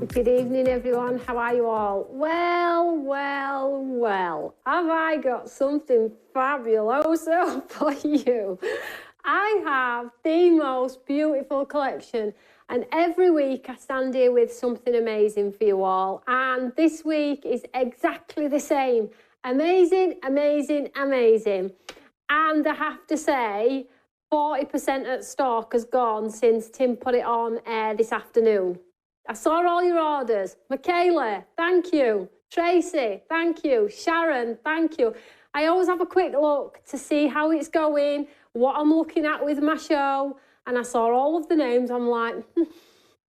Good evening, everyone. How are you all? Well, well, well. Have I got something fabuloso for you? I have the most beautiful collection, and every week I stand here with something amazing for you all. And this week is exactly the same. Amazing, amazing, amazing. And I have to say, 40% at stock has gone since Tim put it on air this afternoon. I saw all your orders. Michaela, thank you. Tracy, thank you. Sharon, thank you. I always have a quick look to see how it's going, what I'm looking at with my show. And I saw all of the names. I'm like, I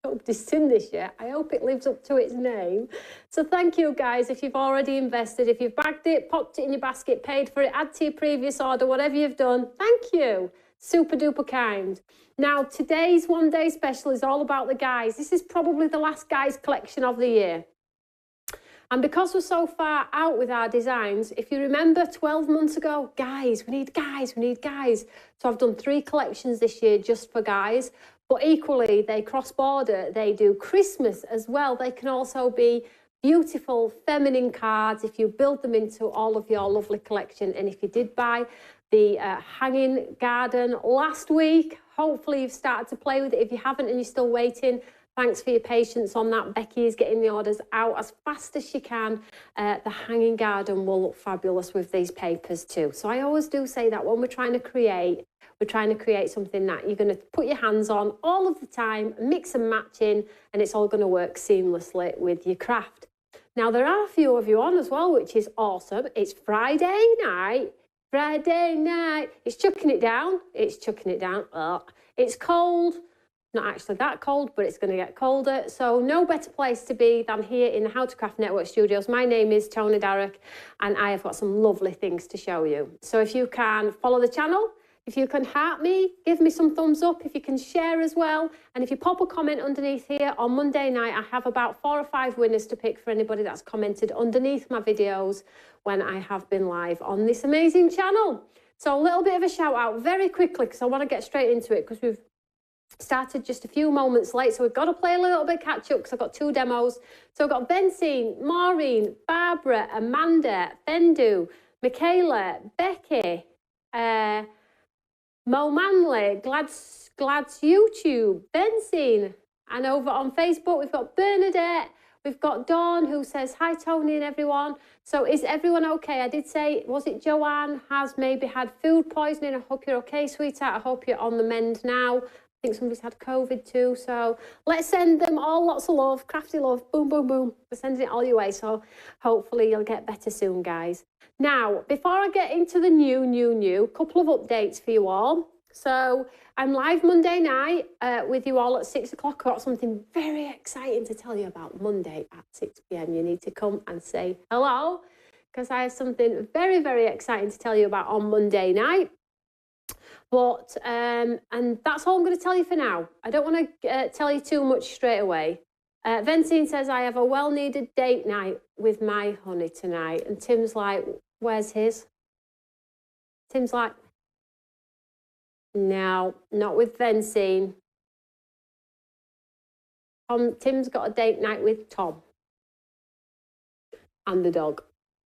hope it's in this yet. I hope it lives up to its name. So thank you, guys, if you've already invested, if you've bagged it, popped it in your basket, paid for it, add to your previous order, whatever you've done, thank you. Super duper kind. Now, today's one day special is all about the guys. This is probably the last guys collection of the year. And because we're so far out with our designs, if you remember 12 months ago, guys, we need guys, we need guys. So I've done 3 collections this year just for guys, but equally they cross border, they do Christmas as well. They can also be beautiful feminine cards if you build them into all of your lovely collection. And if you did buy the hanging garden last week, hopefully you've started to play with it. If you haven't and you're still waiting, thanks for your patience on that. Becky is getting the orders out as fast as she can. The hanging garden will look fabulous with these papers too. So I always do say that when we're trying to create something that you're going to put your hands on all of the time, mix and match in, and it's all going to work seamlessly with your craft. Now, there are a few of you on as well, which is awesome. It's Friday night. It's chucking it down. It's chucking it down. It's cold. Not actually that cold, but it's going to get colder. So no better place to be than here in the How to Craft Network studios. My name is Toni Darroch, and I have got some lovely things to show you. So if you can follow the channel, if you can heart me, give me some thumbs up, if you can share as well. And if you pop a comment underneath here, on Monday night, I have about 4 or 5 winners to pick for anybody that's commented underneath my videos when I have been live on this amazing channel. So a little bit of a shout out very quickly, because I want to get straight into it, because we've started just a few moments late. So we've got to play a little bit catch up, because I've got 2 demos. So I've got Bensine, Maureen, Barbara, Amanda, Bendu, Michaela, Becky, Mo Manley, Glad's YouTube, Bensine, and over on Facebook we've got Bernadette, we've got Dawn who says hi Toni and everyone. So is everyone okay? I did say, was it Joanne has maybe had food poisoning? I hope you're okay, sweetheart. I hope you're on the mend now. I think somebody's had COVID too, so let's send them all lots of love, crafty love, boom, boom, boom. We're sending it all your way, so hopefully you'll get better soon, guys. Now, before I get into the new, couple of updates for you all. So I'm live Monday night with you all at 6 o'clock. I've got something very exciting to tell you about Monday at 6 p.m. You need to come and say hello, because I have something very, very exciting to tell you about on Monday night. But, and that's all I'm going to tell you for now. I don't want to tell you too much straight away. Ventine says, I have a well-needed date night with my honey tonight. And Tim's like, where's his? Tim's like, no, not with Ventine. Tim's got a date night with Tom. And the dog.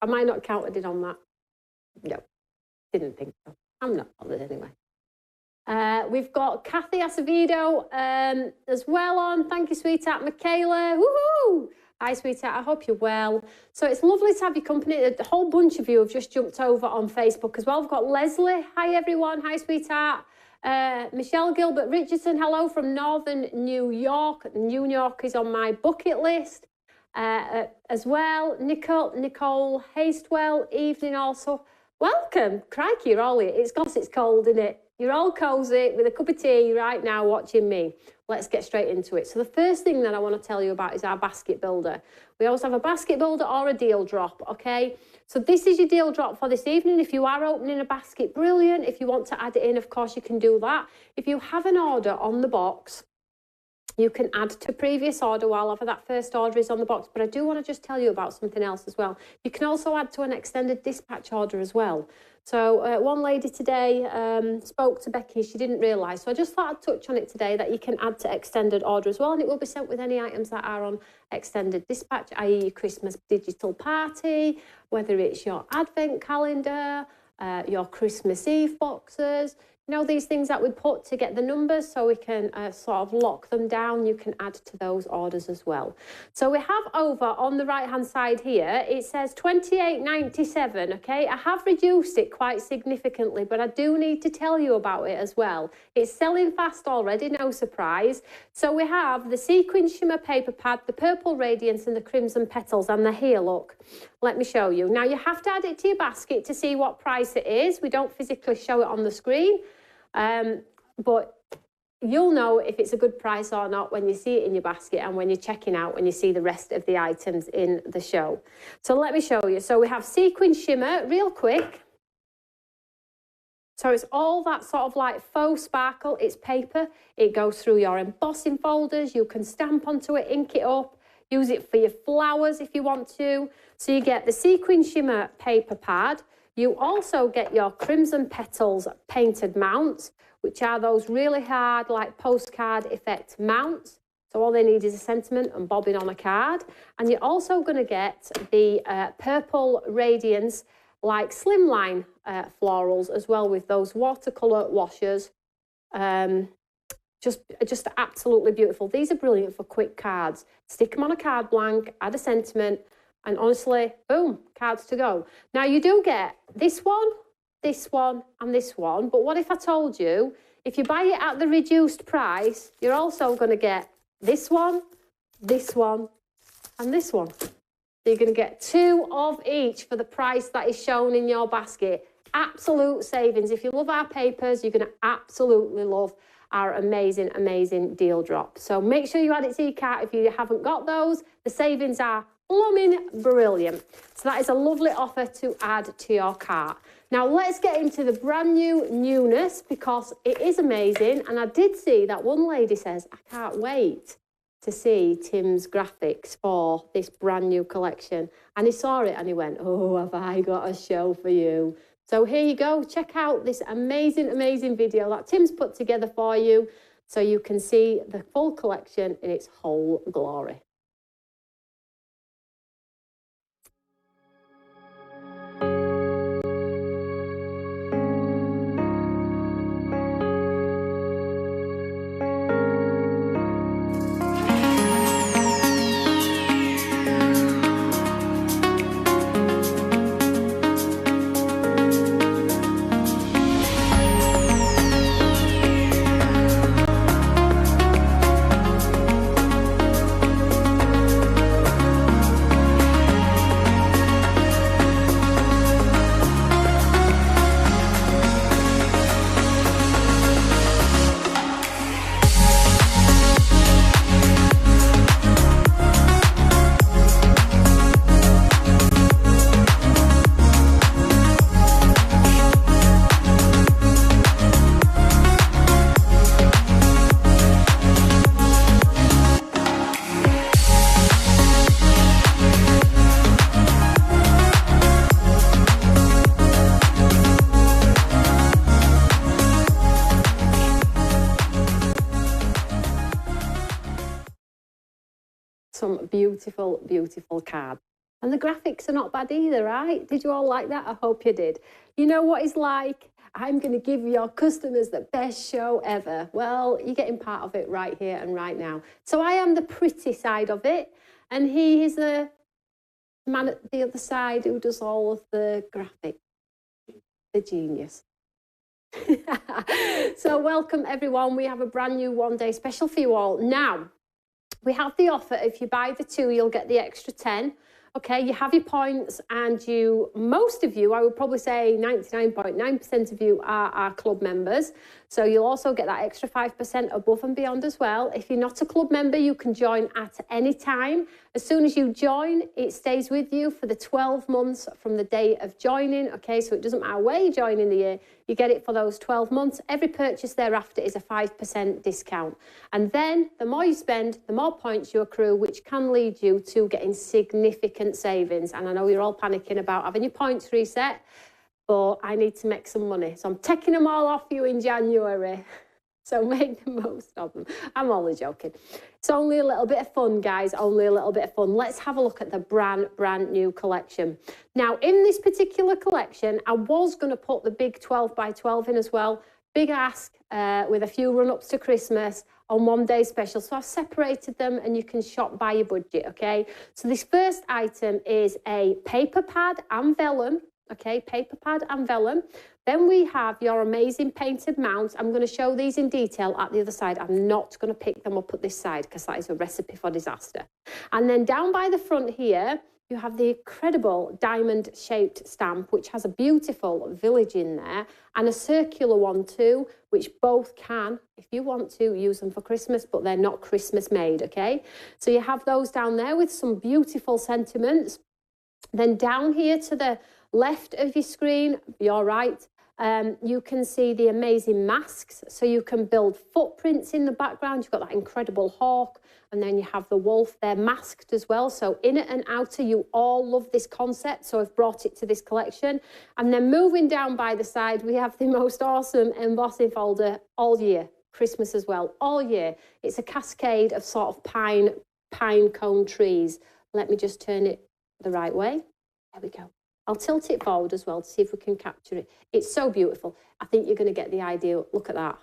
I might not counted it on that. No, didn't think so. I'm not bothered anyway. We've got Kathy Acevedo as well on. Thank you, sweetheart. Michaela. Woohoo! Hi, sweetheart. I hope you're well. So it's lovely to have your company. A whole bunch of you have just jumped over on Facebook as well. We've got Leslie. Hi, everyone. Hi, sweetheart. Michelle Gilbert Richardson. Hello from Northern New York. New York is on my bucket list as well. Nicole Hastewell. Evening also. Welcome. Crikey, you're all here. It's because it's cold, isn't it? You're all cozy with a cup of tea right now watching me. Let's get straight into it. So the first thing that I want to tell you about is our basket builder. We always have a basket builder or a deal drop, okay? So this is your deal drop for this evening. If you are opening a basket, brilliant. If you want to add it in, of course, you can do that. If you have an order on the box, You can add to previous order while ever that first order is on the box. But I do want to just tell you about something else as well. You can also add to an extended dispatch order as well. So one lady today spoke to Becky, she didn't realise. So I just thought I'd touch on it today, that you can add to extended order as well. And it will be sent with any items that are on extended dispatch, i.e. your Christmas digital party, whether it's your advent calendar, your Christmas Eve boxes. You know, these things that we put to get the numbers so we can sort of lock them down, you can add to those orders as well. So we have over on the right hand side here, it says $28.97, okay? I have reduced it quite significantly, but I do need to tell you about it as well. It's selling fast already, no surprise. So we have the sequin shimmer paper pad, the purple radiance and the crimson petals, and they're here, look. Let me show you. Now you have to add it to your basket to see what price it is. We don't physically show it on the screen. But you'll know if it's a good price or not when you see it in your basket and when you're checking out, when you see the rest of the items in the show. So let me show you. So we have sequin shimmer, real quick. So it's all that sort of like faux sparkle. It's paper. It goes through your embossing folders. You can stamp onto it, ink it up, use it for your flowers if you want to. So you get the sequin shimmer paper pad. You also get your crimson petals painted mounts, which are those really hard, like postcard effect mounts. So all they need is a sentiment and bobbing on a card. And you're also going to get the purple radiance, like slimline florals as well, with those watercolour washers. Just absolutely beautiful. These are brilliant for quick cards. Stick them on a card blank, add a sentiment, and honestly, boom, cards to go. Now, you do get this one, and this one. But what if I told you, if you buy it at the reduced price, you're also going to get this one, and this one. So you're going to get 2 of each for the price that is shown in your basket. Absolute savings. If you love our papers, you're going to absolutely love our amazing, amazing deal drop. So make sure you add it to your cart if you haven't got those. The savings are blooming brilliant. So that is a lovely offer to add to your cart. Now let's get into the brand new newness, because it is amazing. And I did see that one lady says, I can't wait to see Tim's graphics for this brand new collection. And he saw it and he went, oh, have I got a show for you? So here you go. Check out this amazing, amazing video that Tim's put together for you so you can see the full collection in its whole glory. Some beautiful, beautiful cards. And the graphics are not bad either, right? Did you all like that? I hope you did. You know what it's like? I'm going to give your customers the best show ever. Well, you're getting part of it right here and right now. So I am the pretty side of it, and he is the man at the other side who does all of the graphics. The genius. So welcome everyone. We have a brand new one-day special for you all. Now, we have the offer, if you buy the 2, you'll get the extra 10. Okay, you have your points, and most of you, I would probably say 99.9% of you are club members. So you'll also get that extra 5% above and beyond as well. If you're not a club member, you can join at any time. As soon as you join, it stays with you for the 12 months from the day of joining. Okay, so it doesn't matter where you join in the year, you get it for those 12 months. Every purchase thereafter is a 5% discount. And then the more you spend, the more points you accrue, which can lead you to getting significant savings. And I know you're all panicking about having your points reset, but I need to make some money. So I'm taking them all off you in January. So make the most of them. I'm only joking. It's only a little bit of fun, guys, only a little bit of fun. Let's have a look at the brand new collection. Now, in this particular collection, I was going to put the big 12 by 12 in as well. Big ask with a few run-ups to Christmas on one day special. So I've separated them and you can shop by your budget, okay? So this first item is a paper pad and vellum. Okay, paper pad and vellum. Then we have your amazing painted mounts. I'm going to show these in detail at the other side. I'm not going to pick them up at this side because that is a recipe for disaster. And then down by the front here, you have the incredible diamond-shaped stamp, which has a beautiful village in there, and a circular one too, which both can, if you want to, use them for Christmas, but they're not Christmas made, okay? So you have those down there with some beautiful sentiments. Then down here to the left of your screen, you're right, you can see the amazing masks. So you can build footprints in the background. You've got that incredible hawk, and then you have the wolf there masked as well. So inner and outer, you all love this concept. So I've brought it to this collection. And then moving down by the side, we have the most awesome embossing folder all year, Christmas as well, all year. It's a cascade of sort of pine cone trees. Let me just turn it the right way. There we go. I'll tilt it forward as well to see if we can capture it. It's so beautiful. I think you're going to get the idea. Look at that.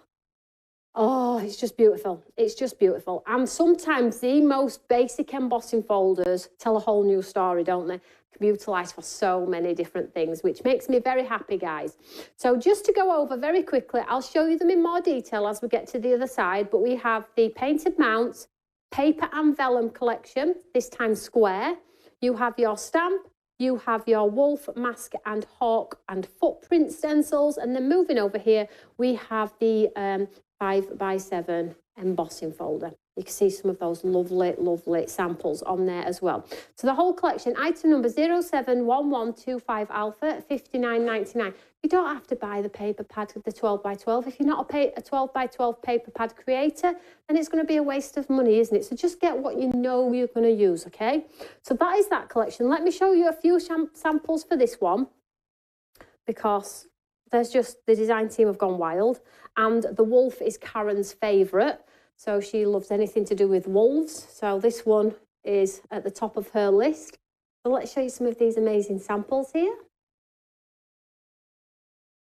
Oh, it's just beautiful. It's just beautiful. And sometimes the most basic embossing folders tell a whole new story, don't they? Can be utilised for so many different things, which makes me very happy, guys. So just to go over very quickly, I'll show you them in more detail as we get to the other side, but we have the painted mounts, paper and vellum collection, this time square. You have your stamp, you have your wolf, mask and hawk and footprint stencils. And then moving over here, we have the 5x7 embossing folder. You can see some of those lovely, lovely samples on there as well. So the whole collection, item number 071125 Alpha, $59.99. You don't have to buy the paper pad with the 12x12. If you're not a 12x12 paper pad creator, then it's going to be a waste of money, isn't it? So just get what you know you're going to use, okay? So that is that collection. Let me show you a few samples for this one, because there's just, the design team have gone wild. And the wolf is Karen's favourite. So she loves anything to do with wolves. So this one is at the top of her list. So let's show you some of these amazing samples here.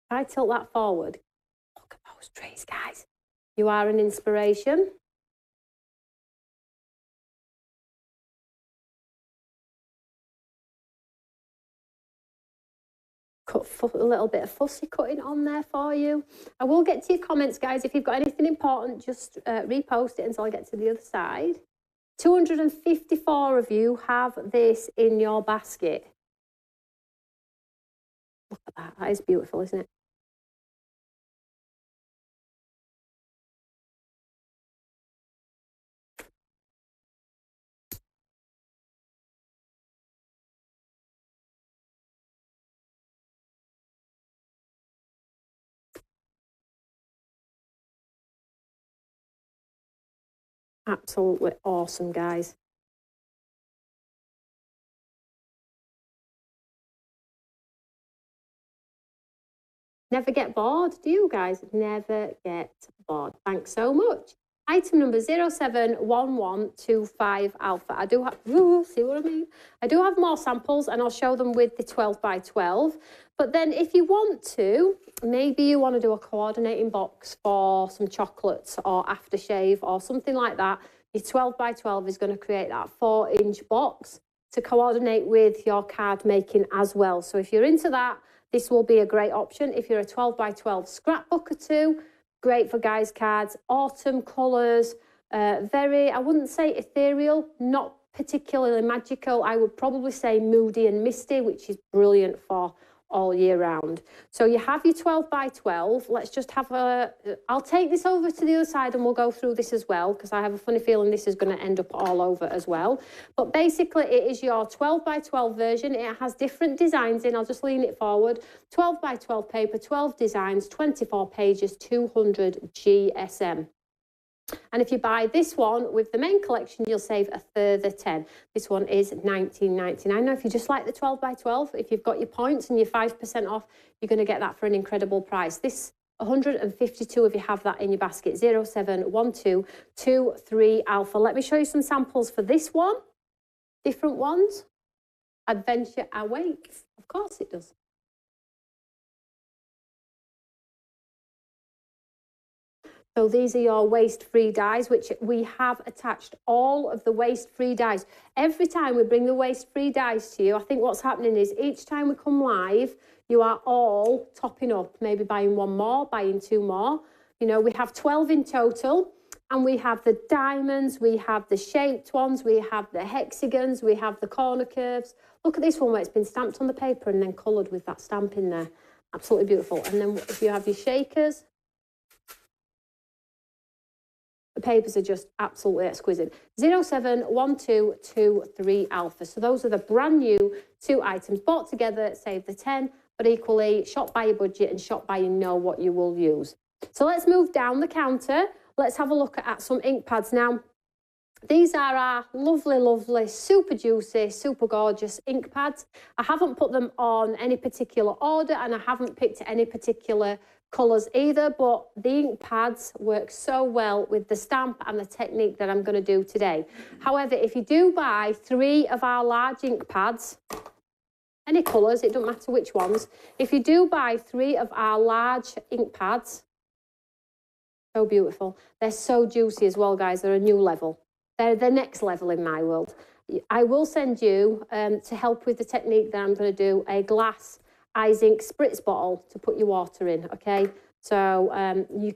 If I tilt that forward, look at those trees, guys. You are an inspiration. Cut a little bit of fussy cutting on there for you. I will get to your comments, guys. If you've got anything important, just repost it until I get to the other side. 254 of you have this in your basket. Look at that. That is beautiful, isn't it? Absolutely awesome, guys. Never get bored, do you guys? Never get bored. Thanks so much. Item number 071125 Alpha. I do have, see what I mean? I do have more samples and I'll show them with the 12x12. But then if you want to, maybe you want to do a coordinating box for some chocolates or aftershave or something like that. Your 12x12 is going to create that 4-inch box to coordinate with your card making as well. So if you're into that, this will be a great option. If you're a 12x12 scrapbook or two, great for guys' cards. Autumn colours, very, I wouldn't say ethereal, not particularly magical. I would probably say moody and misty, which is brilliant for all year round. So you have your 12 by 12. Let's just have I'll take this over to the other side and we'll go through this as well, because I have a funny feeling this is going to end up all over as well. But basically it is your 12 by 12 version. It has different designs in. I'll just lean it forward. 12 by 12 paper, 12 designs, 24 pages, 200 GSM. And if you buy this one with the main collection, you'll save a further 10. This one is $19.99. Now, if you just like the 12 by 12, if you've got your points and you're 5% off, you're going to get that for an incredible price. This 152 if you have that in your basket. 071223 Alpha. Let me show you some samples for this one. Different ones. Adventure awaits. Of course it does. So these are your waste-free dies, which we have attached all of the waste-free dies. Every time we bring the waste-free dies to you, I think what's happening is each time we come live, you are all topping up, maybe buying one more, buying two more. You know, we have 12 in total, and we have the diamonds, we have the shaped ones, we have the hexagons, we have the corner curves. Look at this one where it's been stamped on the paper and then coloured with that stamp in there. Absolutely beautiful. And then if you have your shakers, the papers are just absolutely exquisite. 071223 Alpha. So those are the brand new 2 items bought together, save the 10, but equally shop by your budget and shop by you know what you will use. So let's move down the counter. Let's have a look at some ink pads now. These are our lovely, lovely, super juicy, super gorgeous ink pads. I haven't put them on any particular order and I haven't picked any particular colours either, but the ink pads work so well with the stamp and the technique that I'm going to do today. However, if you do buy 3 of our large ink pads, any colours, it doesn't matter which ones, if you do buy 3 of our large ink pads, so beautiful. They're so juicy as well, guys. They're a new level. They're the next level in my world. I will send you, to help with the technique that I'm going to do, a glass Eyes Ink spritz bottle to put your water in, okay? So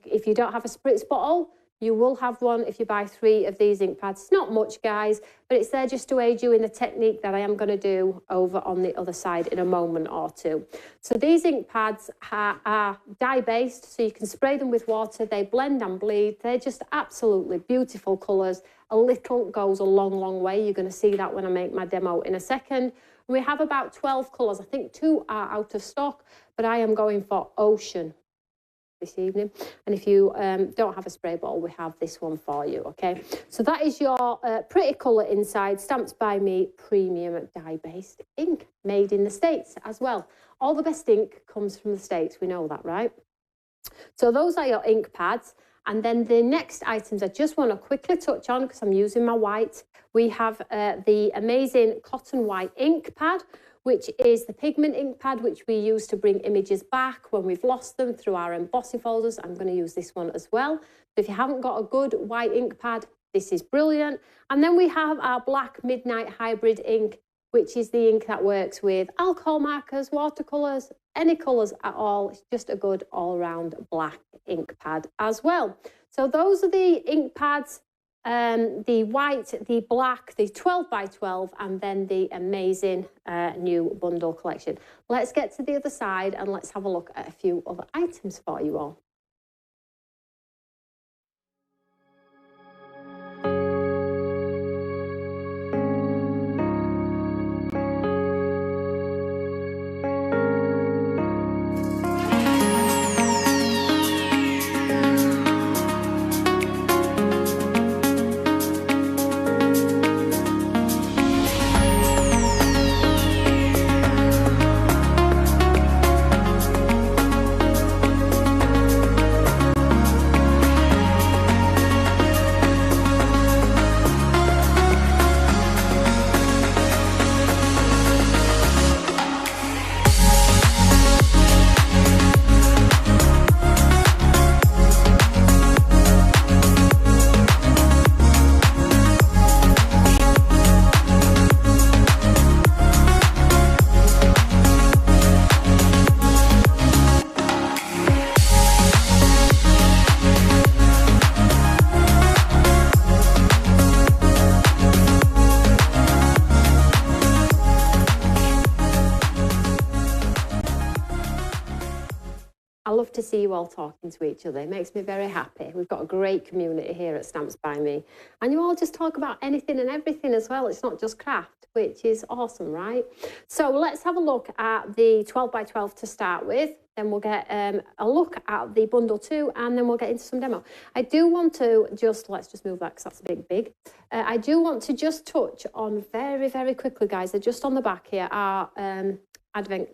if you don't have a spritz bottle, you will have one if you buy 3 of these ink pads. It's not much, guys, but it's there just to aid you in the technique that I am going to do over on the other side in a moment or two. So these ink pads are dye-based, so you can spray them with water. They blend and bleed. They're just absolutely beautiful colours. A little goes a long, long way. You're going to see that when I make my demo in a second. We have about 12 colours. I think 2 are out of stock, but I am going for Ocean this evening. And if you don't have a spray bottle, we have this one for you, okay? So that is your pretty colour inside, stamped by me, premium dye-based ink, made in the States as well. All the best ink comes from the States, we know that, right? So those are your ink pads. And then the next items I just want to quickly touch on because I'm using my white. We have the amazing cotton white ink pad, which is the pigment ink pad, which we use to bring images back when we've lost them through our embossing folders. I'm going to use this one as well. So if you haven't got a good white ink pad, this is brilliant. And then we have our black midnight hybrid ink, which is the ink that works with alcohol markers, watercolours, any colours at all. It's just a good all-round black ink pad as well. So those are the ink pads, the white, the black, the 12 by 12, and then the amazing new bundle collection. Let's get to the other side and let's have a look at a few other items for you all. love to see you all talking to each other. It makes me very happy. We've got a great community here at Stamps by Me. And you all just talk about anything and everything as well. It's not just craft, which is awesome, right? So let's have a look at the 12 by 12 to start with. Then we'll get a look at the bundle 2, and then we'll get into some demo. I do want to let's just move that because that's big. I do want to just touch on very, very quickly, guys. They're just on the back here, our advent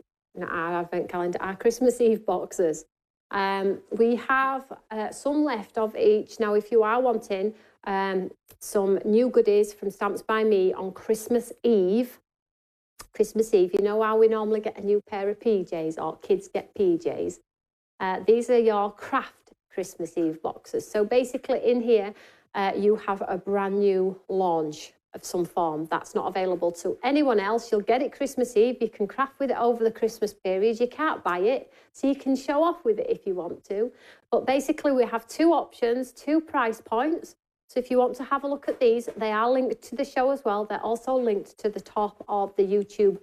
calendar, our Christmas Eve boxes. We have some left of each. Now, if you are wanting some new goodies from Stamps by Me on Christmas Eve, you know how we normally get a new pair of PJs, or kids get PJs. These are your craft Christmas Eve boxes. So basically in here, you have a brand new launch of some form that's not available to anyone else. You'll get it Christmas Eve. You can craft with it over the Christmas period. You can't buy it, so you can show off with it if you want to. But basically we have 2 options, 2 price points. So if you want to have a look at these, they are linked to the show as well. They're also linked to the top of the YouTube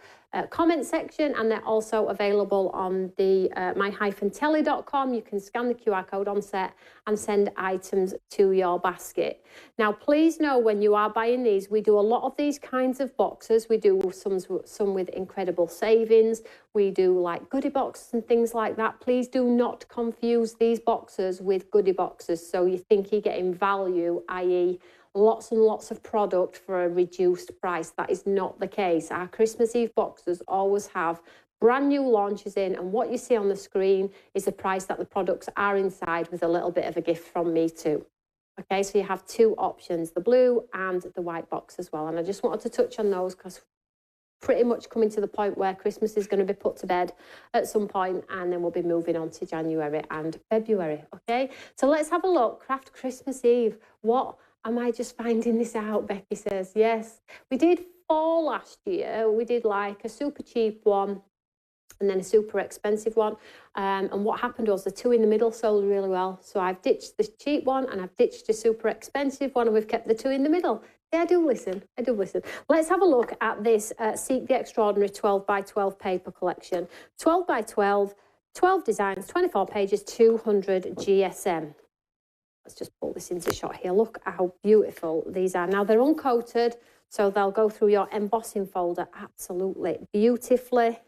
comment section, and they're also available on the my-telly.com. You can scan the QR code on set and send items to your basket. Now, please know when you are buying these, we do a lot of these kinds of boxes. We do some with incredible savings. We do like goodie boxes and things like that. Please do not confuse these boxes with goodie boxes. So you think you're getting value, i.e. lots and lots of product for a reduced price. That is not the case. Our Christmas Eve boxes always have brand new launches in, and what you see on the screen is the price that the products are inside, with a little bit of a gift from me too. Okay, so you have 2 options, the blue and the white box as well. And I just wanted to touch on those because pretty much coming to the point where Christmas is going to be put to bed at some point, and then we'll be moving on to January and February. Okay, so let's have a look. Craft Christmas Eve. What? Am I just finding this out? Becky says, yes. We did 4 last year. We did like a super cheap one and then a super expensive one. And what happened was the 2 in the middle sold really well. So I've ditched the cheap one and I've ditched the super expensive one, and we've kept the 2 in the middle. Yeah, I do listen. Let's have a look at this Seek the Extraordinary 12 by 12 paper collection. 12 by 12, 12 designs, 24 pages, 200 GSM. Let's just pull this into shot here. Look how beautiful these are. Now, they're uncoated, so they'll go through your embossing folder absolutely beautifully.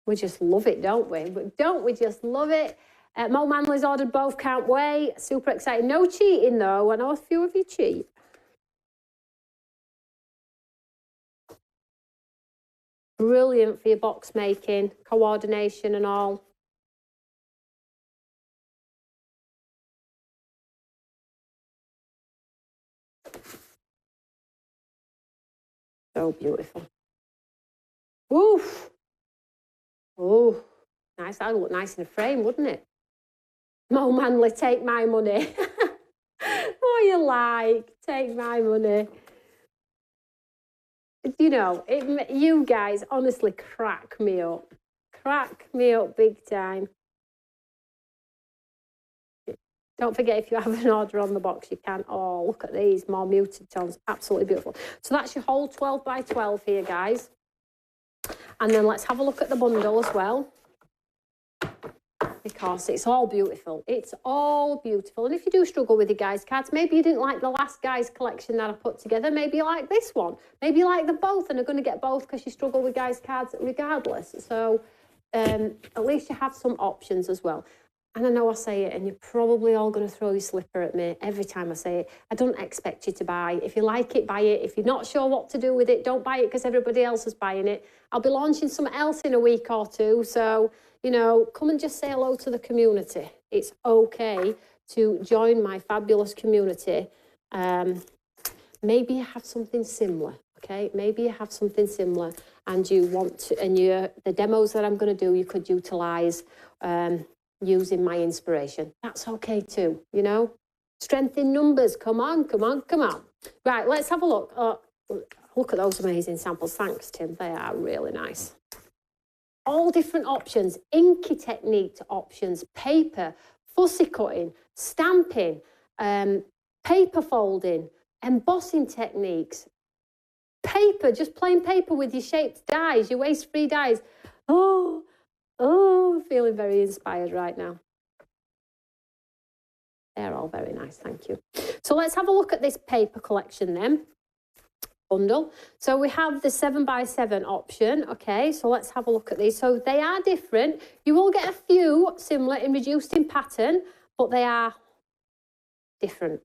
We just love it, don't we? Don't we just love it? Mo Manley's ordered both, can't wait. Super excited. No cheating, though. I know a few of you cheat. Brilliant for your box making, coordination and all. So beautiful. Oof. Oh, nice. That would look nice in a frame, wouldn't it? Mo Manley, take my money. What you like? Take my money. You know, you guys honestly crack me up. Crack me up big time. Don't forget, if you have an order on the box, you can. Oh, look at these, more muted tones. Absolutely beautiful. So that's your whole 12 by 12 here, guys. And then let's have a look at the bundle as well, because it's all beautiful. It's all beautiful. And if you do struggle with your guys' cards, maybe you didn't like the last guys' collection that I put together. Maybe you like this one. Maybe you like them both and are going to get both because you struggle with guys' cards regardless. So at least you have some options as well. And I know I say it, and you're probably all going to throw your slipper at me every time I say it. I don't expect you to buy. If you like it, buy it. If you're not sure what to do with it, don't buy it because everybody else is buying it. I'll be launching something else in a week or 2. So, you know, come and just say hello to the community. It's okay to join my fabulous community. Maybe you have something similar, okay? Maybe you have something similar and you want to, and the demos that I'm going to do, you could utilise using my inspiration. That's okay too, you know? Strength in numbers. Come on, come on, come on. Right, let's have a look. Look at those amazing samples. Thanks, Tim. They are really nice. All different options, inky technique options, paper, fussy cutting, stamping, paper folding, embossing techniques. Paper, just plain paper with your shaped dies, your waste-free dies. Oh, feeling very inspired right now. They're all very nice, thank you. So let's have a look at this paper collection then. Bundle. So we have the 7x7 option. Okay, so let's have a look at these. So they are different. You will get a few similar in reduced in pattern, but they are different.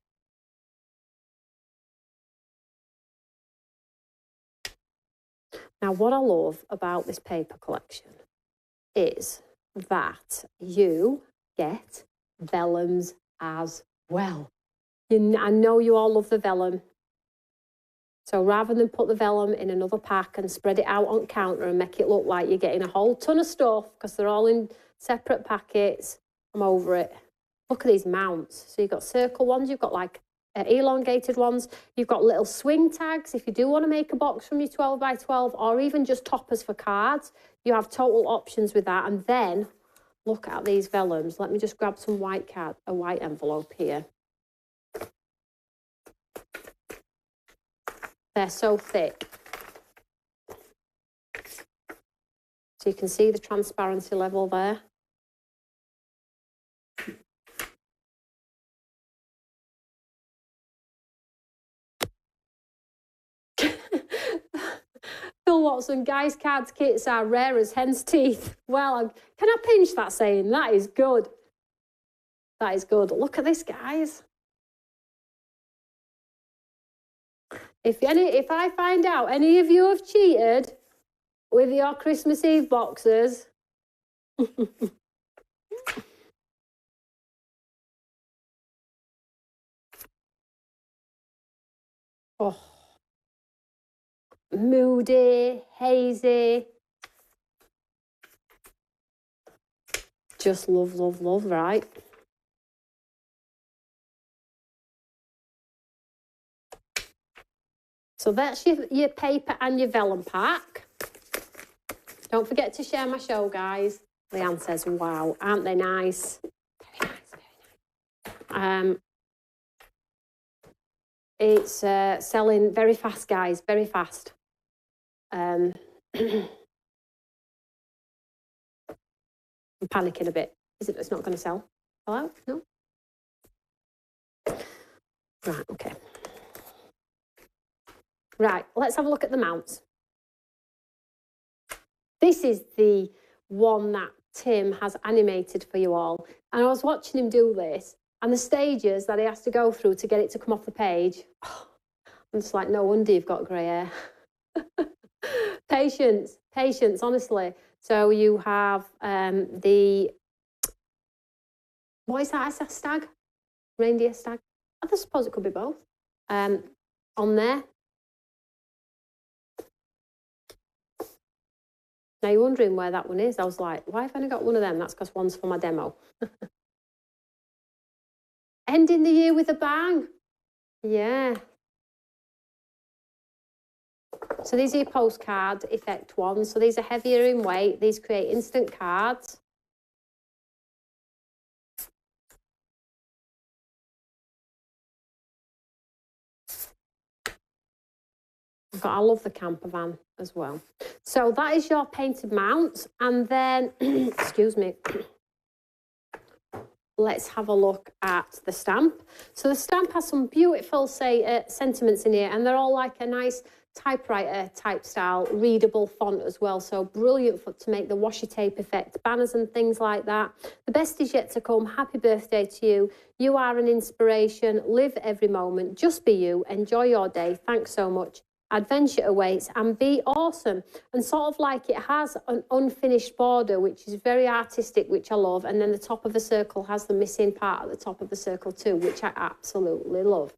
Now, what I love about this paper collection is that you get vellums as well. I know you all love the vellum. So rather than put the vellum in another pack and spread it out on counter and make it look like you're getting a whole ton of stuff because they're all in separate packets, I'm over it. Look at these mounts. So you've got circle ones, you've got like elongated ones, you've got little swing tags. If you do want to make a box from your 12x12 or even just toppers for cards, you have total options with that. And then look at these vellums. Let me just grab some a white envelope here. They're so thick. So you can see the transparency level there. Phil Watson, guys' cards kits are rare as hen's teeth. Well, can I pinch that saying? That is good. That is good. Look at this, guys. If I find out any of you have cheated with your Christmas Eve boxes, oh, moody, hazy, just love, love, love, right? So that's your paper and your vellum pack. Don't forget to share my show, guys. Leanne says, wow, aren't they nice? Very nice, very nice. It's selling very fast, guys, very fast. I'm panicking a bit. It's not going to sell? Hello? No? Right, okay. Right, let's have a look at the mounts. This is the one that Tim has animated for you all. And I was watching him do this and the stages that he has to go through to get it to come off the page. Oh, I'm just like, no wonder you've got grey hair. Patience, honestly. So you have what is that? Is that stag? Reindeer stag? I suppose it could be both. On there. Now you're wondering where that one is. I was like, why have I only got one of them? That's because one's for my demo. Ending the year with a bang. Yeah. So these are your postcard effect ones. So these are heavier in weight. These create instant cards. I love the camper van as well. So that is your painted mounts. And then, excuse me, let's have a look at the stamp. So the stamp has some beautiful sentiments in here, and they're all like a nice typewriter type style, readable font as well. So brilliant to make the washi tape effect, banners and things like that. The best is yet to come. Happy birthday to you. You are an inspiration. Live every moment. Just be you. Enjoy your day. Thanks so much. Adventure awaits, and be awesome. And sort of like it has an unfinished border, which is very artistic, which I love. And then the top of the circle has the missing part at the top of the circle too, which I absolutely love.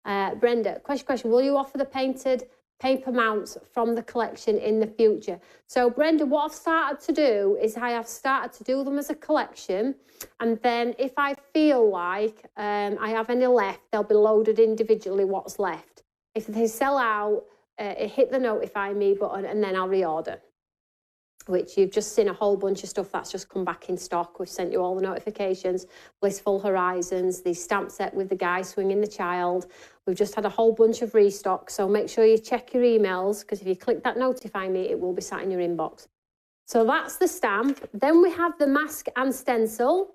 Brenda, question, will you offer the painted paper mounts from the collection in the future? So Brenda, what I've started to do is I have started to do them as a collection, and then if I feel like I have any left, they'll be loaded individually what's left. If they sell out, hit the notify me button and then I'll reorder. which you've just seen a whole bunch of stuff that's just come back in stock. We've sent you all the notifications. Blissful Horizons, the stamp set with the guy swinging the child. We've just had a whole bunch of restock, so make sure you check your emails, because if you click that notify me, it will be sat in your inbox. So that's the stamp. Then we have the mask and stencil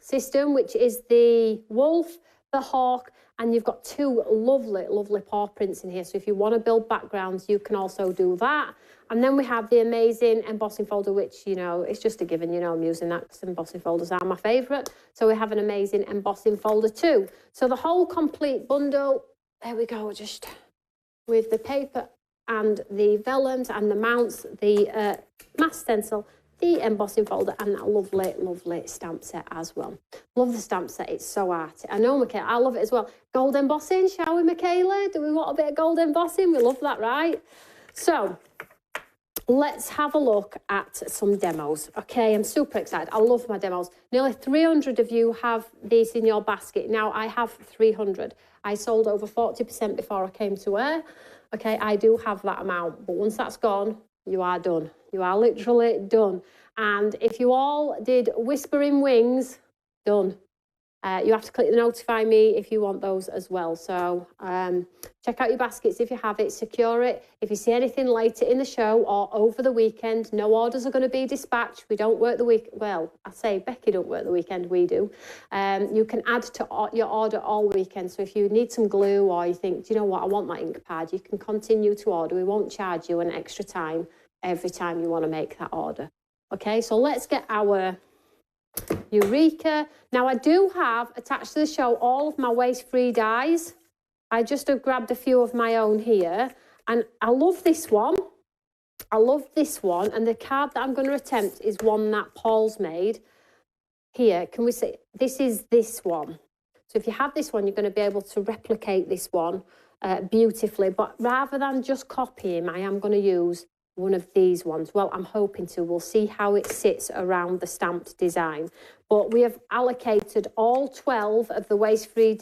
system, which is the wolf, the hawk, and you've got two lovely, lovely paw prints in here. So if you want to build backgrounds, you can also do that. And then we have the amazing embossing folder, which, you know, it's just a given, you know, I'm using that because embossing folders are my favourite. So we have an amazing embossing folder too. So the whole complete bundle, there we go, just with the paper and the vellums and the mounts, the mask stencil, the embossing folder, and that lovely, lovely stamp set as well. Love the stamp set, it's so arty. I know, Michaela, I love it as well. Gold embossing, shall we, Michaela? Do we want a bit of gold embossing? We love that, right? So let's have a look at some demos. Okay, I'm super excited. I love my demos. Nearly 300 of you have these in your basket. Now, I have 300. I sold over 40% before I came to wear. Okay, I do have that amount, but once that's gone, you are done. You are literally done. And if you all did Whispering Wings, done. You have to click the notify me if you want those as well. So check out your baskets if you have it, secure it. If you see anything later in the show or over the weekend, no orders are going to be dispatched. We don't work the week. Well, I say Becky don't work the weekend, we do. You can add to your order all weekend. So if you need some glue or you think, do you know what, I want that ink pad, you can continue to order. We won't charge you an extra time every time you want to make that order. Okay, so let's get our Eureka. Now, I do have attached to the show all of my waste-free dies. I just have grabbed a few of my own here, and I love this one. I love this one, and the card that I'm going to attempt is one that Paul's made. Here, can we see? This is this one. So if you have this one, you're going to be able to replicate this one beautifully, but rather than just copying, I am going to use one of these ones. Well, I'm hoping to. We'll see how it sits around the stamped design. But we have allocated all 12 of the waste-free,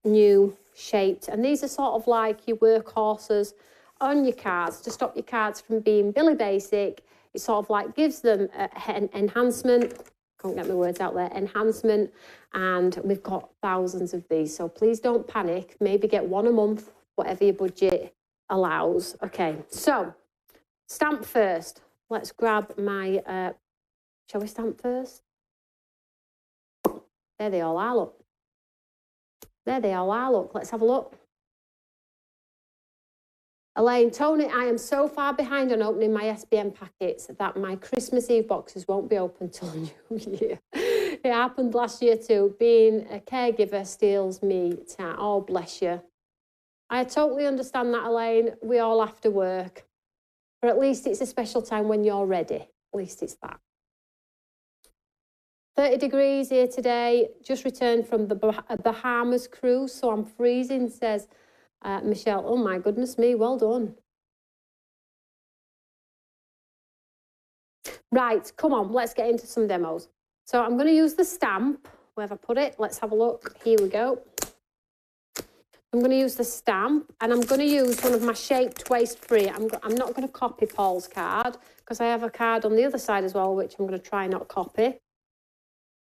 new shaped. And these are sort of like your workhorses on your cards to stop your cards from being Billy Basic. It sort of like gives them an enhancement. Can't get my words out there. Enhancement. And we've got thousands of these. So please don't panic. Maybe get one a month, whatever your budget allows. Okay, so stamp first. Let's grab my shall we stamp first? There they all are, look. There they all are, look. Let's have a look. Elaine, Toni, I am so far behind on opening my SBM packets that my Christmas Eve boxes won't be open till New Year. It happened last year too. Being a caregiver steals me time. Oh, bless you. I totally understand that, Elaine. We all have to work. But at least it's a special time when you're ready. At least it's that. 30 degrees here today. Just returned from the Bahamas cruise, so I'm freezing, says Michelle. Oh, my goodness me. Well done. Right, come on. Let's get into some demos. So I'm going to use the stamp. Where have I put it? Let's have a look. Here we go. I'm going to use the stamp, and I'm going to use one of my shaped waste-free. I'm not going to copy Paul's card, because I have a card on the other side as well, which I'm going to try not copy.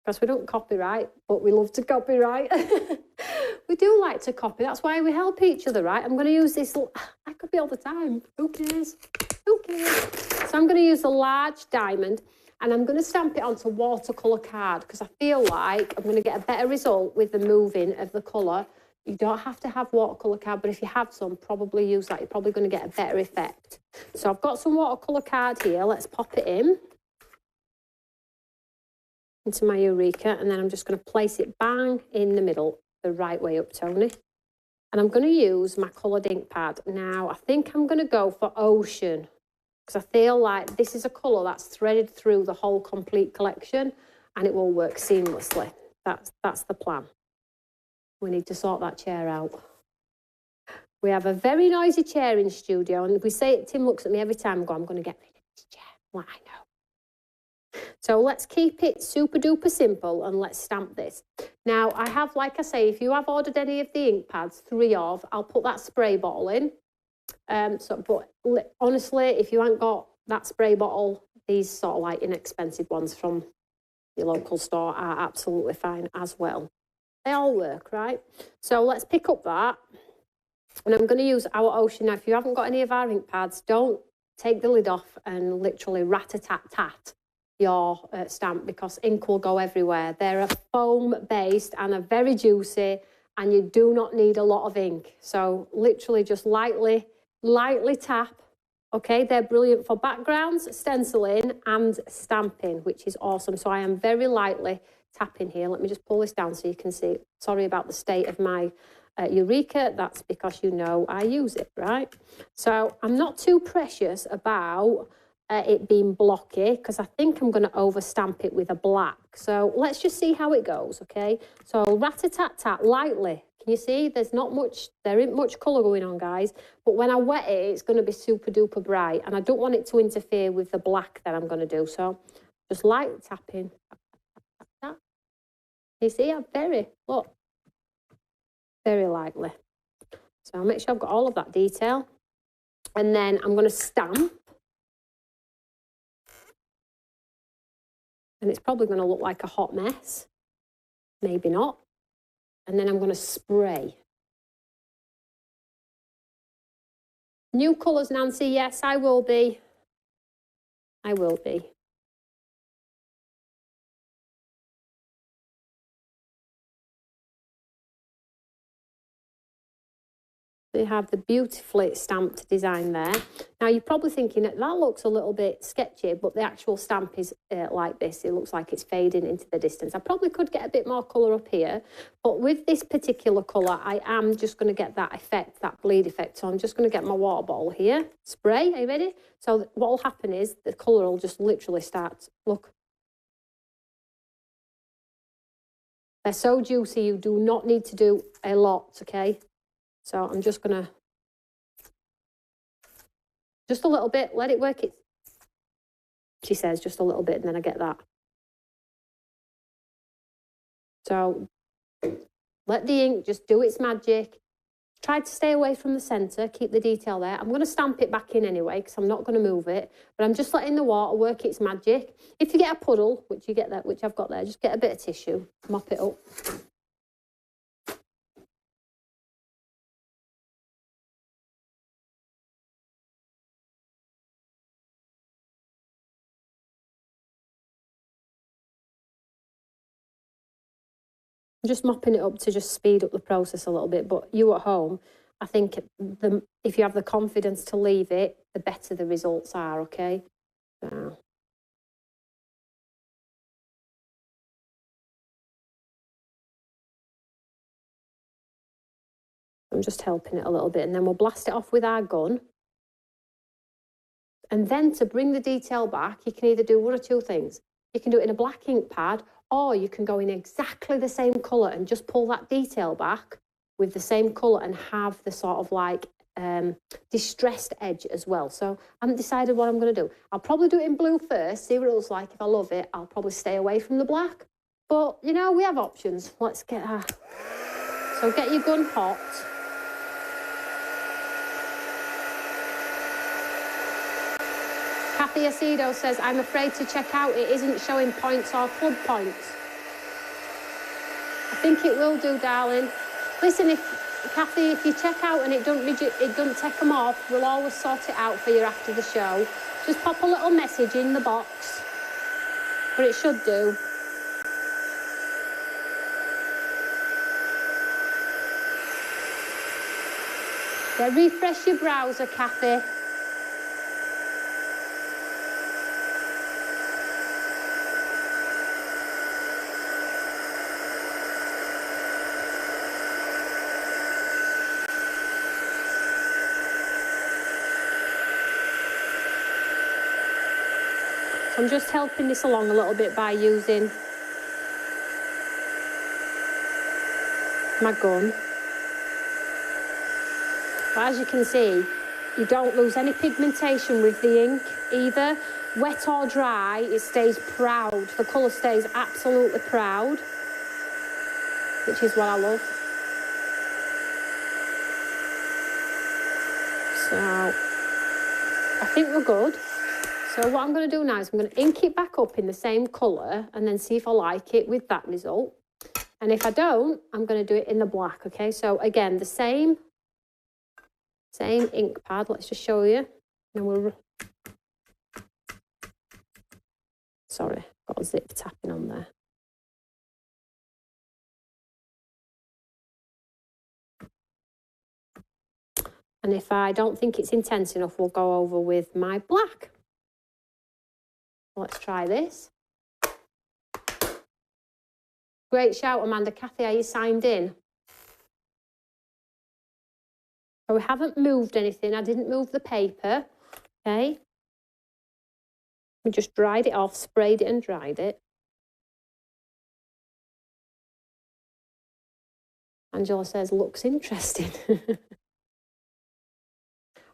Because we don't copyright, but we love to copyright. We do like to copy. That's why we help each other, right? I'm going to use this. I could be all the time. Who cares? Who cares? So I'm going to use a large diamond, and I'm going to stamp it onto watercolour card, because I feel like I'm going to get a better result with the moving of the colour. You don't have to have watercolour card, but if you have some, probably use that. You're probably going to get a better effect. So I've got some watercolour card here. Let's pop it into my Eureka, and then I'm just going to place it bang in the middle, the right way up, Toni. And I'm going to use my coloured ink pad. Now, I think I'm going to go for Ocean, because I feel like this is a colour that's threaded through the whole complete collection, and it will work seamlessly. That's the plan. We need to sort that chair out. We have a very noisy chair in studio, and if we say it, Tim looks at me every time and go, I'm going to get rid of this chair. Well, I know. So let's keep it super duper simple, and let's stamp this. Now, I have, like I say, if you have ordered any of the ink pads, 3 of, I'll put that spray bottle in. But honestly, if you haven't got that spray bottle, these sort of like inexpensive ones from your local store are absolutely fine as well. They all work, right? So let's pick up that. And I'm going to use our Ocean. Now, if you haven't got any of our ink pads, don't take the lid off and literally rat-a-tat-tat your stamp, because ink will go everywhere. They're foam-based and are very juicy, and you do not need a lot of ink. So literally just lightly tap. Okay, they're brilliant for backgrounds, stenciling and stamping, which is awesome. So I am very lightly tapping here. Let me just pull this down so you can see. Sorry about the state of my Eureka. That's because you know I use it, right? So I'm not too precious about it being blocky, because I think I'm going to overstamp it with a black. So let's just see how it goes, okay? So rat-a-tat-tat, lightly. Can you see? There isn't much colour going on, guys. But when I wet it, it's going to be super duper bright, and I don't want it to interfere with the black that I'm going to do. So just light tapping. Tap, tap. You see, I'm look, very lightly. So I'll make sure I've got all of that detail. And then I'm going to stamp. And it's probably going to look like a hot mess. Maybe not. And then I'm going to spray. New colours, Nancy. Yes, I will be. I will be. They have the beautifully stamped design there. Now, you're probably thinking that looks a little bit sketchy, but the actual stamp is like this. It looks like it's fading into the distance. I probably could get a bit more colour up here, but with this particular colour, I am just going to get that effect, that bleed effect. So I'm just going to get my water bottle here. Spray, are you ready? So what will happen is the colour will just literally start, look. They're so juicy, you do not need to do a lot, okay? So I'm just going to, just a little bit, let it work it. She says just a little bit, and then I get that. So let the ink just do its magic. Try to stay away from the centre, keep the detail there. I'm going to stamp it back in anyway, because I'm not going to move it. But I'm just letting the water work its magic. If you get a puddle, which you get there, which I've got there, just get a bit of tissue, mop it up. I'm just mopping it up to just speed up the process a little bit. But you at home, I think if you have the confidence to leave it, the better the results are, okay? So. I'm just helping it a little bit, and then we'll blast it off with our gun. And then to bring the detail back, you can either do one or two things. You can do it in a black ink pad, or you can go in exactly the same colour and just pull that detail back with the same colour and have the sort of like distressed edge as well. So I haven't decided what I'm going to do. I'll probably do it in blue first, see what it looks like. If I love it, I'll probably stay away from the black. But, you know, we have options. Let's get her. So get your gun hot. Kathy Acedo says, I'm afraid to check out. It isn't showing points or club points. I think it will do, darling. Listen, Kathy, if you check out and it doesn't take them off, we'll always sort it out for you after the show. Just pop a little message in the box. But it should do. Yeah, refresh your browser, Kathy. I'm just helping this along a little bit by using my gun. But as you can see, you don't lose any pigmentation with the ink either. Wet or dry, it stays proud. The colour stays absolutely proud, which is what I love. So I think we're good. So what I'm going to do now is I'm going to ink it back up in the same colour and then see if I like it with that result. And if I don't, I'm going to do it in the black, okay? So again, the same ink pad. Let's just show you. And we'll... Sorry, got a zip tapping on there. And if I don't think it's intense enough, we'll go over with my black. Let's try this. Great shout, Amanda. Kathy, are you signed in? So we haven't moved anything. I didn't move the paper, okay? We just dried it off, sprayed it and dried it. Angela says, looks interesting.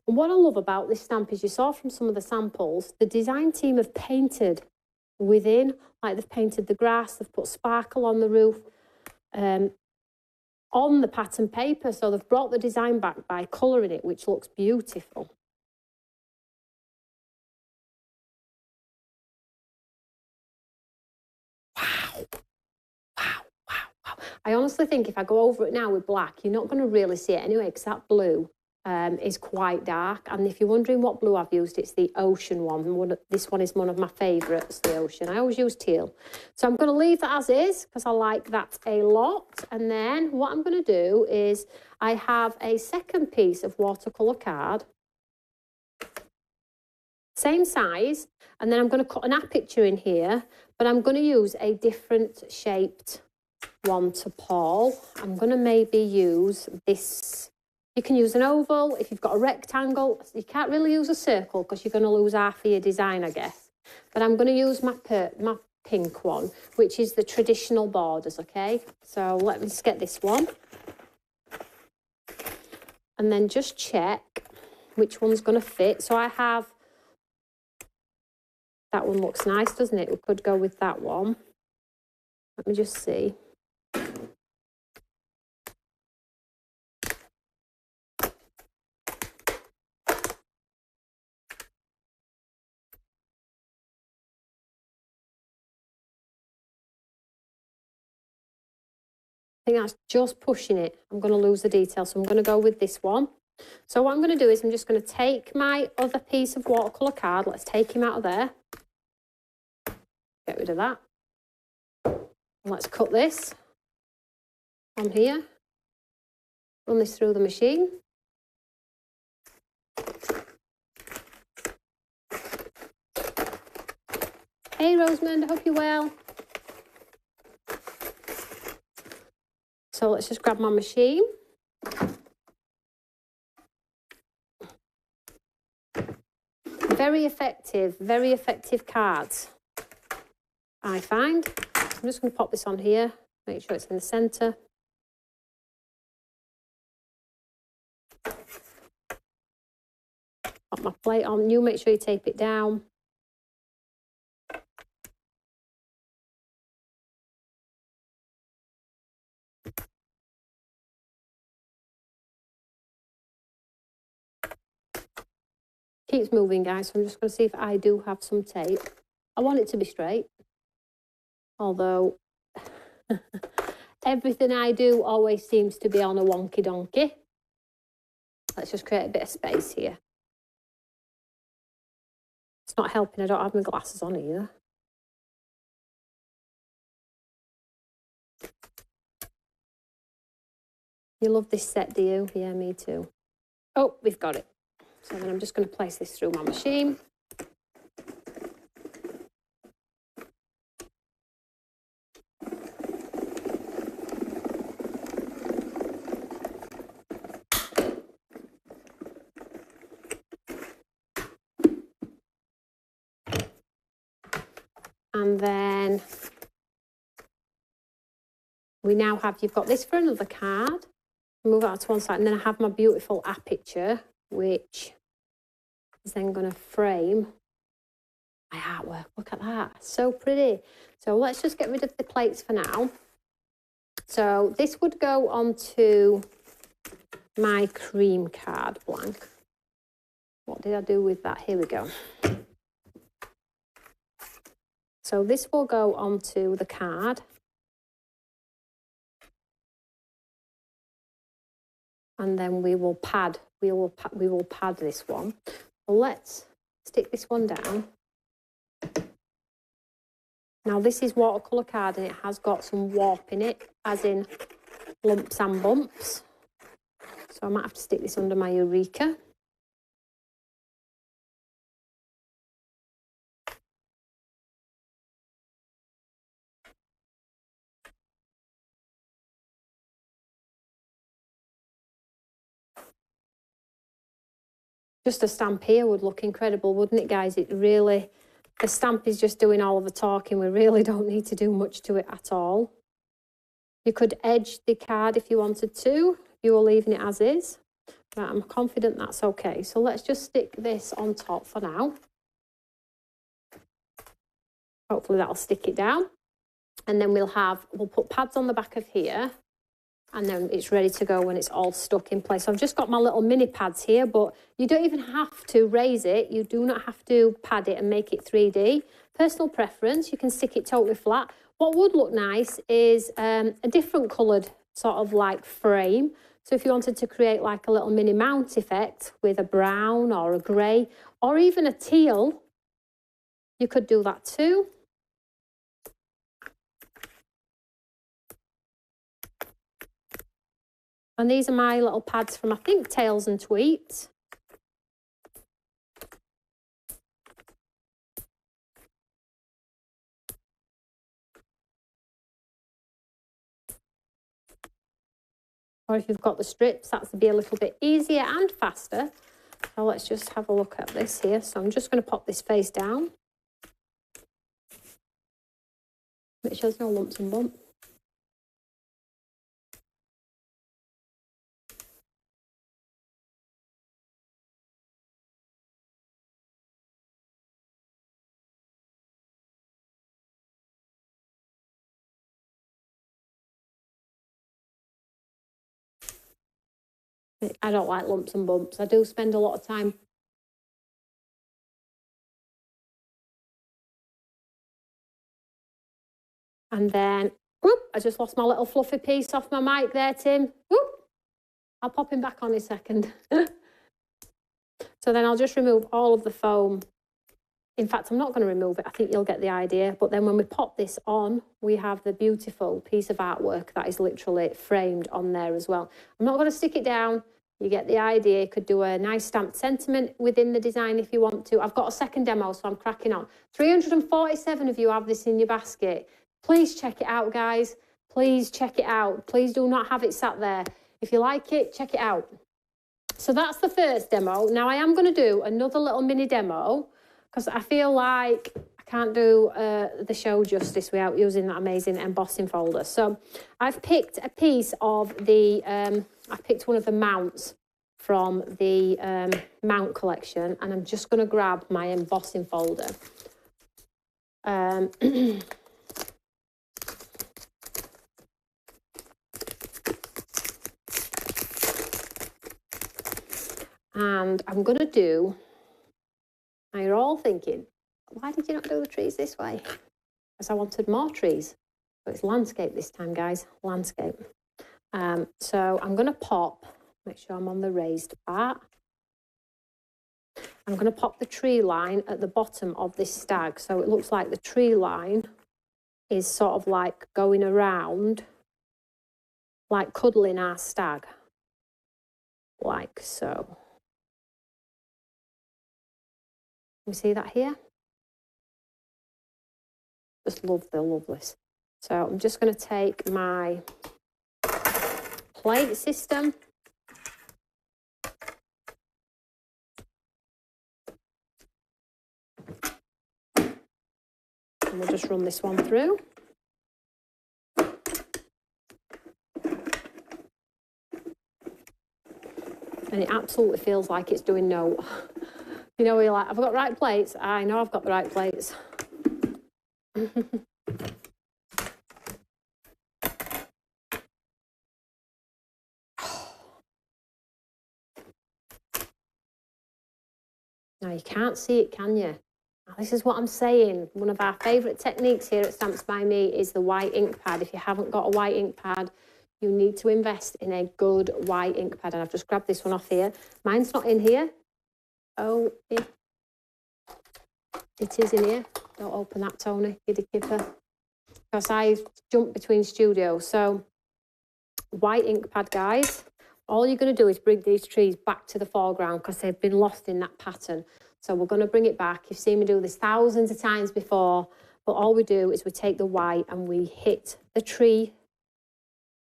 And what I love about this stamp is you saw from some of the samples, the design team have painted within, like they've painted the grass, they've put sparkle on the roof, on the pattern paper. So they've brought the design back by colouring it, which looks beautiful. Wow. Wow, wow, wow. I honestly think if I go over it now with black, you're not going to really see it anyway, because that blue is quite dark. And if you're wondering what blue I've used, it's the ocean one. This one is one of my favourites, the ocean. I always use teal. So I'm going to leave that as is because I like that a lot. And then what I'm going to do is I have a second piece of watercolour card, same size, and then I'm going to cut an aperture in here, but I'm going to use a different shaped one to Paul. I'm going to maybe use this. You can use an oval. If you've got a rectangle, you can't really use a circle because you're going to lose half of your design, I guess. But I'm going to use my pink one, which is the traditional borders, okay? So let me just get this one. And then just check which one's going to fit. So I have, that one looks nice, doesn't it? We could go with that one. Let me just see. I think that's just pushing it. I'm going to lose the detail, so I'm going to go with this one. So what I'm going to do is I'm just going to take my other piece of watercolour card. Let's take him out of there. Get rid of that. And let's cut this on here. Run this through the machine. Hey Rosamond, I hope you're well. So let's just grab my machine. Very effective cards, I find. I'm just going to pop this on here, make sure it's in the centre. Pop my plate on. You make sure you tape it down. Keeps moving, guys, so I'm just going to see if I do have some tape. I want it to be straight, although everything I do always seems to be on a wonky donkey. Let's just create a bit of space here. It's not helping, I don't have my glasses on either. You love this set, do you? Yeah, me too. Oh, we've got it. So then I'm just going to place this through my machine. And then we now have, you've got this for another card. Move that to one side, and then I have my beautiful aperture, which is then going to frame my artwork. Look at that, so pretty. So let's just get rid of the plates for now. So this would go onto my cream card blank. What did I do with that? Here we go. So this will go onto the card. And then we will pad this one. So let's stick this one down. Now this is watercolour card and it has got some warp in it, as in lumps and bumps. So I might have to stick this under my Eureka. Just a stamp here would look incredible, wouldn't it, guys? It really, the stamp is just doing all of the talking. We really don't need to do much to it at all. You could edge the card if you wanted to. You are leaving it as is. But I'm confident that's okay. So let's just stick this on top for now. Hopefully that'll stick it down. And then we'll put pads on the back of here. And then it's ready to go when it's all stuck in place. So I've just got my little mini pads here, but you don't even have to raise it. You do not have to pad it and make it 3D. Personal preference, you can stick it totally flat. What would look nice is a different coloured sort of like frame. So if you wanted to create like a little mini mount effect with a brown or a grey or even a teal, you could do that too. And these are my little pads from, I think, Tails and Tweets. Or if you've got the strips, that's to be a little bit easier and faster. So let's just have a look at this here. So I'm just going to pop this face down. Make sure there's no lumps and bumps. I don't like lumps and bumps. I do spend a lot of time. And then, whoop, I just lost my little fluffy piece off my mic there, Tim. Whoop, I'll pop him back on in a second. So then I'll just remove all of the foam. In fact, I'm not going to remove it. I think you'll get the idea. But then when we pop this on, we have the beautiful piece of artwork that is literally framed on there as well. I'm not going to stick it down. You get the idea. You could do a nice stamped sentiment within the design if you want to. I've got a second demo, so I'm cracking on. 347 of you have this in your basket. Please check it out, guys. Please check it out. Please do not have it sat there. If you like it, check it out. So that's the first demo. Now I am going to do another little mini demo because I feel like I can't do the show justice without using that amazing embossing folder. So I've picked a piece of the, I picked one of the mounts from the mount collection, and I'm just going to grab my embossing folder. And I'm going to do, now you're all thinking, why did you not do the trees this way? Because I wanted more trees. But it's landscape this time, guys, landscape. So I'm going to pop, make sure I'm on the raised part. I'm going to pop the tree line at the bottom of this stag. So it looks like the tree line is sort of like going around, like cuddling our stag. Like so. You see that here? Just love this. So I'm just going to take my plate system. And we'll just run this one through. And it absolutely feels like it's doing no. You know, you're like, I've got right plates. I know I've got the right plates. Now, you can't see it, can you? Now, this is what I'm saying. One of our favourite techniques here at Stamps by Me is the white ink pad. If you haven't got a white ink pad, you need to invest in a good white ink pad. And I've just grabbed this one off here. Mine's not in here. Oh, it is in here. Don't open that, Tony, giddy kipper. Because I jump between studios. So, white ink pad, guys. All you're going to do is bring these trees back to the foreground because they've been lost in that pattern. So we're going to bring it back. You've seen me do this thousands of times before, but all we do is we take the white and we hit the tree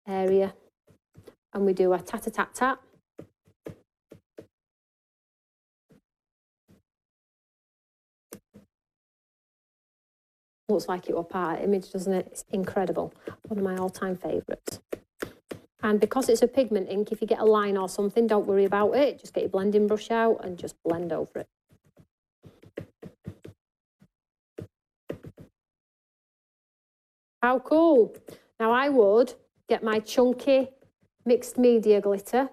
area and we do a tat-a-tat-tat. Looks like it was part of the image, doesn't it? It's incredible. One of my all-time favourites. And because it's a pigment ink, if you get a line or something, don't worry about it. Just get your blending brush out and just blend over it. How cool. Now I would get my chunky mixed media glitter.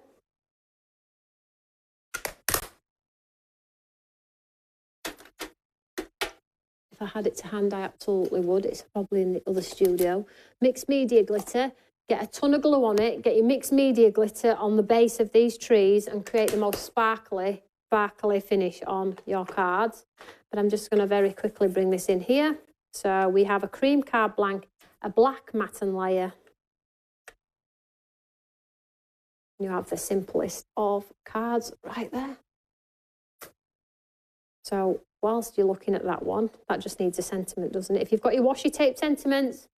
If I had it to hand, I absolutely would. It's probably in the other studio. Mixed media glitter. Get a ton of glue on it. Get your mixed media glitter on the base of these trees and create the most sparkly finish on your cards. But I'm just going to very quickly bring this in here. So we have a cream card blank, a black matten layer. You have the simplest of cards right there. So whilst you're looking at that one, that just needs a sentiment, doesn't it? If you've got your washi tape sentiments,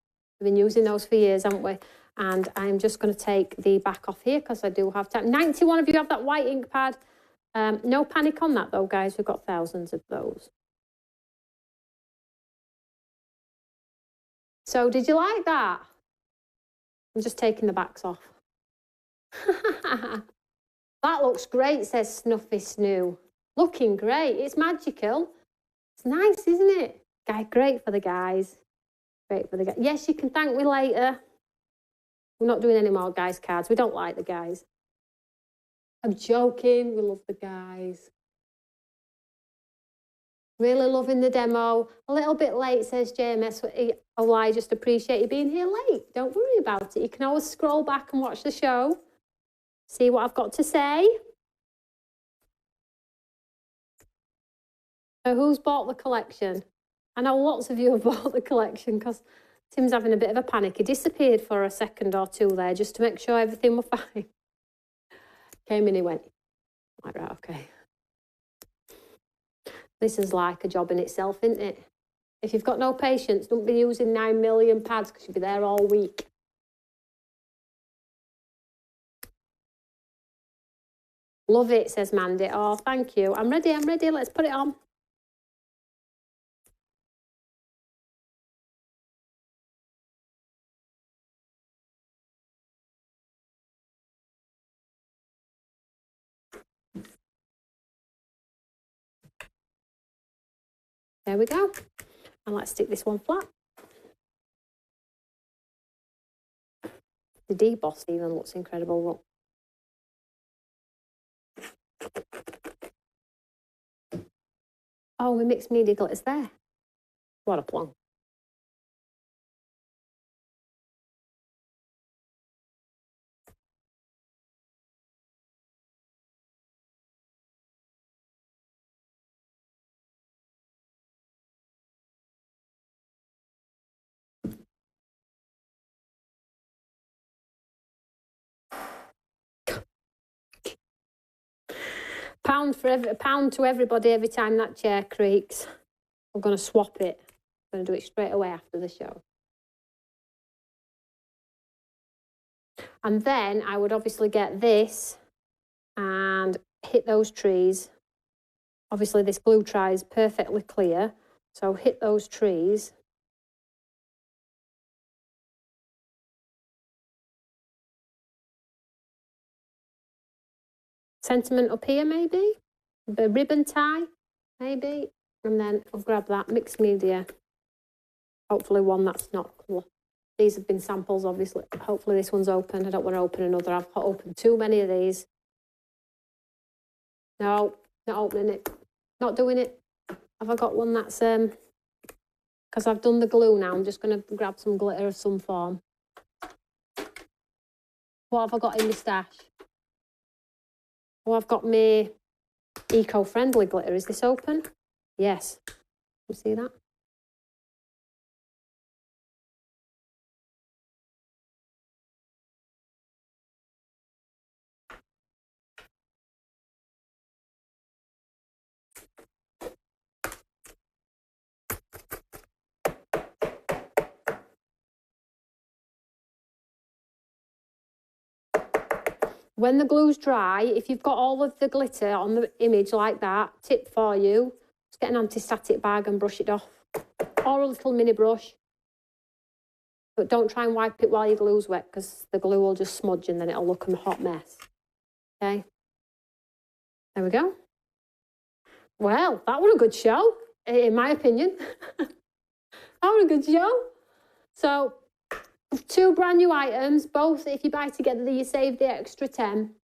we've been using those for years, haven't we? And I'm just going to take the back off here because I do have time. 91 of you have that white ink pad. No panic on that though, guys. We've got thousands of those. So did you like that? I'm just taking the backs off. That looks great, says Snuffy Snoo. Looking great. It's magical. It's nice, isn't it? Great for the guys. Great for the guys. Yes, you can thank me later. We're not doing any more guys cards. We don't like the guys. I'm joking. We love the guys. Really loving the demo. A little bit late, says JMS. Oh, I just appreciate you being here late. Don't worry about it. You can always scroll back and watch the show. See what I've got to say. So who's bought the collection? I know lots of you have bought the collection because Tim's having a bit of a panic. He disappeared for a second or two there just to make sure everything was fine. Came in, he went, like, right, okay. This is like a job in itself, isn't it? If you've got no patience, don't be using 9 million pads because you'll be there all week. Love it, says Mandy. Oh, thank you. I'm ready. Let's put it on. There we go. And let's stick this one flat. The deboss even looks incredible. Look. Oh, we mixed media glitter's there. What a plonk. Pound to everybody every time that chair creaks. I'm going to swap it. I'm going to do it straight away after the show. And then I would obviously get this and hit those trees. Obviously this glue tray is perfectly clear. So hit those trees. Sentiment up here maybe. The ribbon tie maybe. And then I'll grab that mixed media. Hopefully one that's not cool. These have been samples, obviously. Hopefully this one's open. I don't want to open another. I've opened too many of these. No, not opening it. Not doing it. Have I got one that's, because I've done the glue now, I'm just going to grab some glitter of some form. What have I got in my stash? Oh, I've got my eco-friendly glitter. Is this open? Yes. You see that? When the glue's dry, if you've got all of the glitter on the image like that, tip for you, just get an anti-static bag and brush it off. Or a little mini brush. But don't try and wipe it while your glue's wet, because the glue will just smudge and then it'll look a hot mess. Okay? There we go. Well, that was a good show, in my opinion. That was a good show. So, 2 brand new items, both if you buy together, you save the extra 10.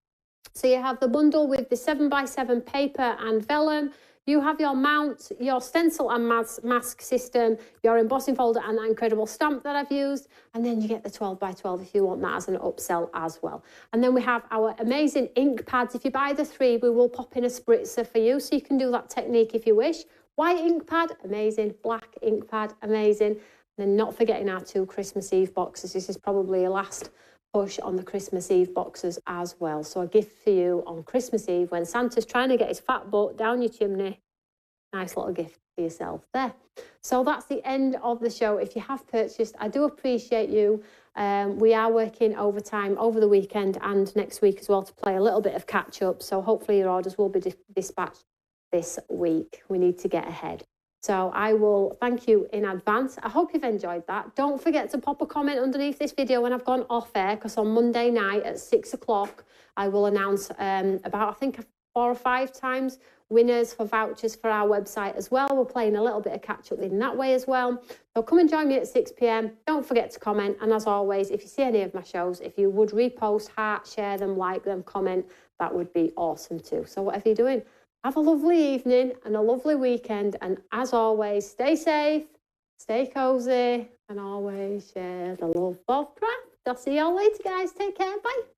So you have the bundle with the 7x7 paper and vellum. You have your mount, your stencil and mask system, your embossing folder and that incredible stamp that I've used. And then you get the 12x12 if you want that as an upsell as well. And then we have our amazing ink pads. If you buy the 3, we will pop in a spritzer for you. So you can do that technique if you wish. White ink pad, amazing. Black ink pad, amazing. And then not forgetting our 2 Christmas Eve boxes. This is probably a last push on the Christmas Eve boxes as well. So a gift for you on Christmas Eve when Santa's trying to get his fat butt down your chimney. Nice little gift for yourself there. So that's the end of the show. If you have purchased, I do appreciate you. We are working overtime over the weekend and next week as well to play a little bit of catch up. So hopefully your orders will be dispatched this week. We need to get ahead. So I will thank you in advance. I hope you've enjoyed that. Don't forget to pop a comment underneath this video when I've gone off air, because on Monday night at 6 o'clock, I will announce about, I think, 4 or 5 times winners for vouchers for our website as well. We're playing a little bit of catch up in that way as well. So come and join me at 6 p.m. Don't forget to comment. And as always, if you see any of my shows, if you would repost, heart, share them, like them, comment, that would be awesome too. So whatever you're doing, have a lovely evening and a lovely weekend. And as always, stay safe, stay cozy, and always share the love of craft. I'll see y'all later, guys. Take care. Bye.